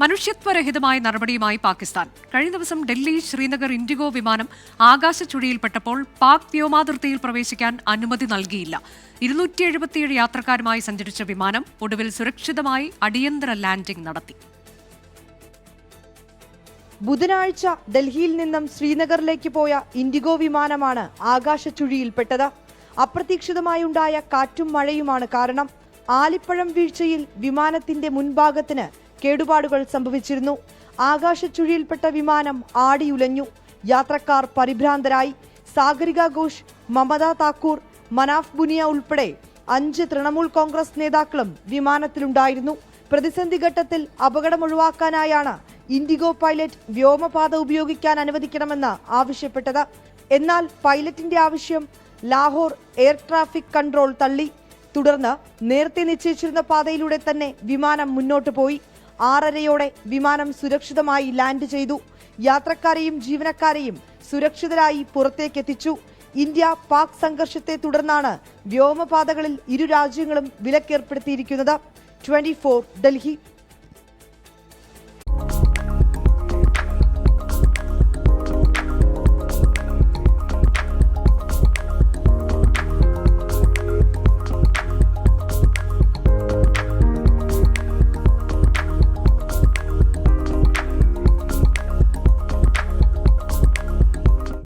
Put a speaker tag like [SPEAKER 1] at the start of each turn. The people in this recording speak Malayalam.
[SPEAKER 1] മനുഷ്യത്വരഹിതമായ നടപടിയുമായി പാകിസ്ഥാൻ. കഴിഞ്ഞ ദിവസം ഡൽഹി ശ്രീനഗർ ഇൻഡിഗോ വിമാനം ആകാശച്ചുഴിയിൽപ്പെട്ടപ്പോൾ പാക് വ്യോമാതിർത്തിയിൽ പ്രവേശിക്കാൻ അനുമതി നൽകിയില്ല. 277 യാത്രക്കാരുമായി സഞ്ചരിച്ച വിമാനം ഒടുവിൽ സുരക്ഷിതമായി അടിയന്തര ലാൻഡിംഗ് നടത്തി.
[SPEAKER 2] ബുധനാഴ്ച ഡൽഹിയിൽ നിന്നും ശ്രീനഗറിലേക്ക് പോയ ഇൻഡിഗോ വിമാനമാണ് ആകാശച്ചുഴിയിൽപ്പെട്ടത്. അപ്രതീക്ഷിതമായുണ്ടായ കാറ്റും മഴയുമാണ് കാരണം. ആലിപ്പഴം വീഴ്ചയിൽ വിമാനത്തിന്റെ മുൻഭാഗത്തിന് കേടുപാടുകൾ സംഭവിച്ചിരുന്നു. ആകാശച്ചുഴിയിൽപ്പെട്ട വിമാനം ആടിയുലഞ്ഞു. യാത്രക്കാർ പരിഭ്രാന്തരായി. സാഗരിക ഘോഷ്, മമത താക്കൂർ, മനാഫ് ബുനിയ ഉൾപ്പെടെ 5 തൃണമൂൽ കോൺഗ്രസ് നേതാക്കളും വിമാനത്തിലുണ്ടായിരുന്നു. പ്രതിസന്ധി ഘട്ടത്തിൽ അപകടം ഒഴിവാക്കാനായാണ് ഇൻഡിഗോ പൈലറ്റ് വ്യോമപാത ഉപയോഗിക്കാൻ അനുവദിക്കണമെന്ന് ആവശ്യപ്പെട്ടത്. എന്നാൽ പൈലറ്റിന്റെ ആവശ്യം ലാഹോർ എയർ ട്രാഫിക് കൺട്രോൾ തള്ളി. തുടർന്ന് നേരത്തെ നിശ്ചയിച്ചിരുന്ന പാതയിലൂടെ തന്നെ വിമാനം മുന്നോട്ട് പോയി. 6:30 വിമാനം സുരക്ഷിതമായി ലാൻഡ് ചെയ്തു. യാത്രക്കാരെയും ജീവനക്കാരെയും സുരക്ഷിതരായി പുറത്തേക്കെത്തിച്ചു. ഇന്ത്യ പാക് സംഘർഷത്തെ തുടർന്നാണ് വ്യോമപാതകളിൽ ഇരു രാജ്യങ്ങളും വിലക്കേർപ്പെടുത്തിയിരിക്കുന്നത്. 24 ഡൽഹി.